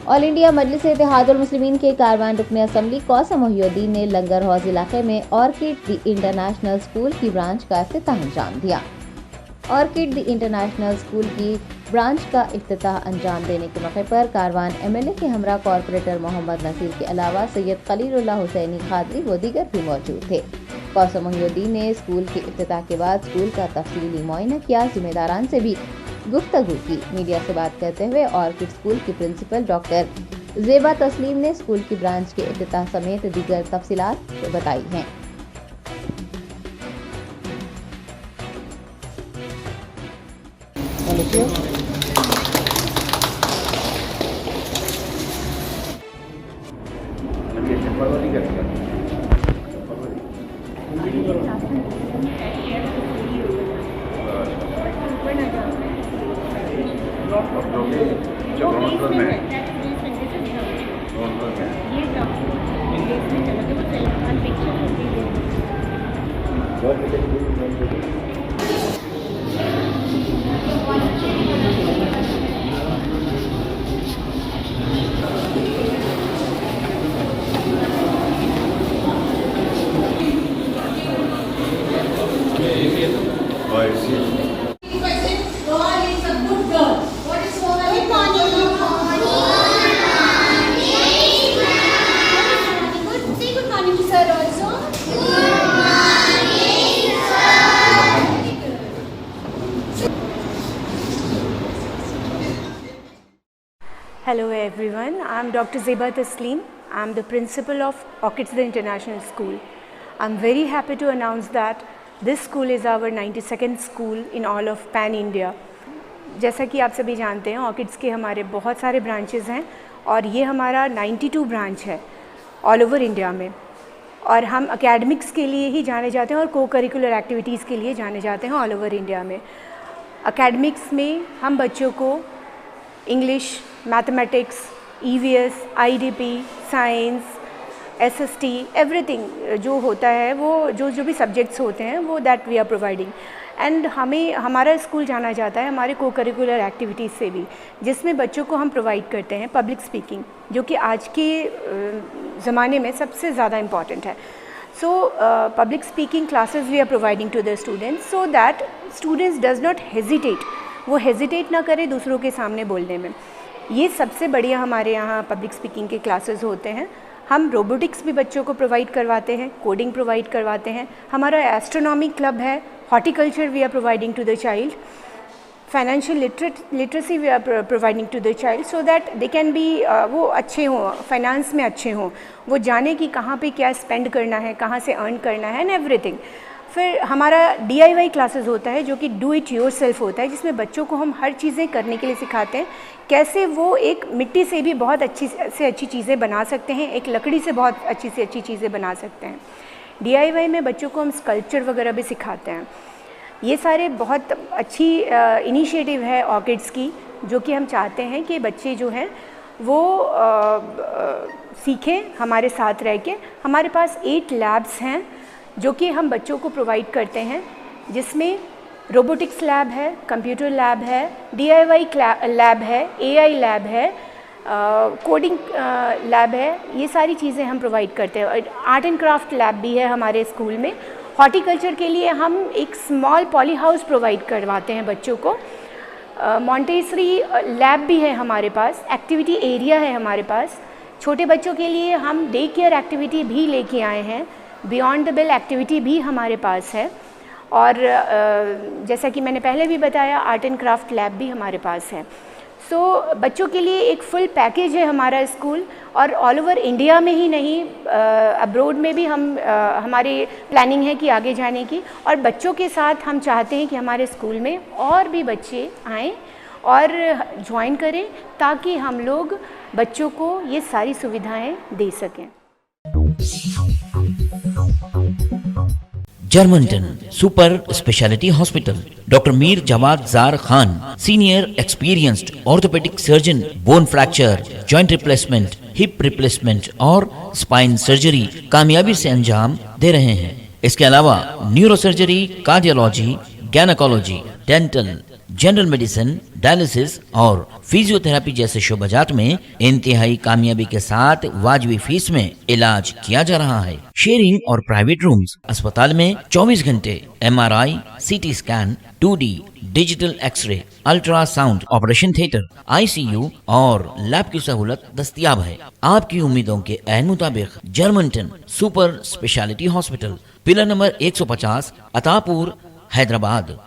All India मजलिस इत्तेहादुल मुस्लिमीन के कारवान रुकन assembly कौसम Mohiuddin ने लंगर हौज इलाके में ऑर्किड द इंटरनेशनल स्कूल की ब्रांच का इफ्तिताह अंजाम दिया। ऑर्किड द इंटरनेशनल स्कूल की ब्रांच का इफ्तिताह अंजाम देने के मौके पर कारवान एमएलए के हमरा कॉरपोरेटर मोहम्मद नसीर के अलावा सैयद खलीलुल्लाह हुसैनी खादरी व दीगर भी मौजूद थे। कौसम मोहिउद्दीन ने स्कूल के इफ्तिताह के बाद स्कूल का तफसीली मुआयना किया, जिम्मेदारान से भी गुफ्तगू की। मीडिया से बात करते हुए ऑर्किड स्कूल की प्रिंसिपल डॉक्टर ज़ेबा तस्लीम ने स्कूल की ब्रांच के इफ्तिताह समेत दीगर तफसीलात बताई हैं। Hello everyone, I am Dr. Zeba Tasleem. I am the principal of Orchids the International School. I am very happy to announce that this school is our 92nd school in all of Pan India. जैसा कि आप सभी जानते हैं, orchids के हमारे बहुत सारे ब्रांचेस हैं और ये हमारा 92 ब्रांच है ऑल ओवर इंडिया में। और हम एकेडमिक्स के लिए ही जाने जाते हैं और को करिकुलर एक्टिविटीज़ के लिए जाने जाते हैं ऑल ओवर इंडिया में। एकेडमिक्स में हम बच्चों को English, mathematics, EVS, IDP, science, SST, everything जो होता है वो जो भी सब्जेक्ट्स होते हैं वो that we are providing. And हमारा स्कूल जाना जाता है हमारे को करिकुलर एक्टिविटीज़ से भी, जिसमें बच्चों को हम प्रोवाइड करते हैं पब्लिक स्पीकिंग, जो कि आज के ज़माने में सबसे ज़्यादा इम्पॉर्टेंट है। So public speaking classes we are providing to the students so that students does not hesitate, वो हेजिटेट ना करें दूसरों के सामने बोलने में। ये सबसे बढ़िया हमारे यहाँ पब्लिक स्पीकिंग के क्लासेस होते हैं। हम रोबोटिक्स भी बच्चों को प्रोवाइड करवाते हैं, कोडिंग प्रोवाइड करवाते हैं, हमारा एस्ट्रोनॉमी क्लब है, horticulture we are providing to the child, financial literacy we are providing to the child so that they can be वो अच्छे हों, फाइनेंस में अच्छे हों, वो जाने कि कहाँ पे क्या स्पेंड करना है, कहाँ से अर्न करना है एंड एवरीथिंग। फिर हमारा DIY क्लासेस होता है जो कि डू इट योर सेल्फ होता है, जिसमें बच्चों को हम हर चीज़ें करने के लिए सिखाते हैं, कैसे वो एक मिट्टी से भी बहुत अच्छी से अच्छी चीज़ें बना सकते हैं, एक लकड़ी से बहुत अच्छी से अच्छी चीज़ें बना सकते हैं। DIY में बच्चों को हम स्कल्पचर वगैरह भी सिखाते हैं। ये सारे बहुत अच्छी इनिशिएटिव है ऑर्किड्स की, जो कि हम चाहते हैं कि बच्चे जो हैं वो सीखें हमारे साथ रह के। हमारे पास 8 लैब्स हैं जो कि हम बच्चों को प्रोवाइड करते हैं, जिसमें रोबोटिक्स लैब है, कंप्यूटर लैब है, DIY लैब है, AI लैब है, कोडिंग लैब है। ये सारी चीज़ें हम प्रोवाइड करते हैं। आर्ट एंड क्राफ्ट लैब भी है हमारे स्कूल में। हॉर्टिकल्चर के लिए हम एक स्मॉल पॉली हाउस प्रोवाइड करवाते हैं बच्चों को। मॉन्टेसरी लैब भी है हमारे पास, एक्टिविटी एरिया है हमारे पास। छोटे बच्चों के लिए हम डे केयर एक्टिविटी भी लेके आए हैं, बियॉन्ड द बेल एक्टिविटी भी हमारे पास है। और जैसा कि मैंने पहले भी बताया, आर्ट एंड क्राफ्ट लैब भी हमारे पास है। सो बच्चों के लिए एक फुल पैकेज है हमारा स्कूल, और ऑल ओवर इंडिया में ही नहीं, अब्रोड में भी हमारी प्लानिंग है कि आगे जाने की। और बच्चों के साथ हम चाहते हैं कि हमारे स्कूल में और भी बच्चे आएँ और ज्वाइन करें, ताकि हम लोग बच्चों को ये सारी सुविधाएं दे सकें। Germanten super speciality hospital, doctor Mir Jawad Jar Khan, senior experienced orthopaedic surgeon, bone fracture, joint replacement, hip replacement और स्पाइन सर्जरी कामयाबी से अंजाम दे रहे हैं। इसके अलावा neuro surgery, cardiology, gynaecology, dental, general medicine, dialysis और फिजियोथेरेपी जैसे शोबाजात में इंतहाई कामयाबी के साथ वाजबी फीस में इलाज किया जा रहा है। शेयरिंग और प्राइवेट रूम्स। अस्पताल में 24 घंटे MRI, CT scan, 2D digital x-ray, ultrasound, operation theatre, ICU और लैब की सहूलत दस्तयाब है। आपकी उम्मीदों के ऐन मुताबिक Germanten super speciality hospital, pillar number 150, Attapur, Hyderabad.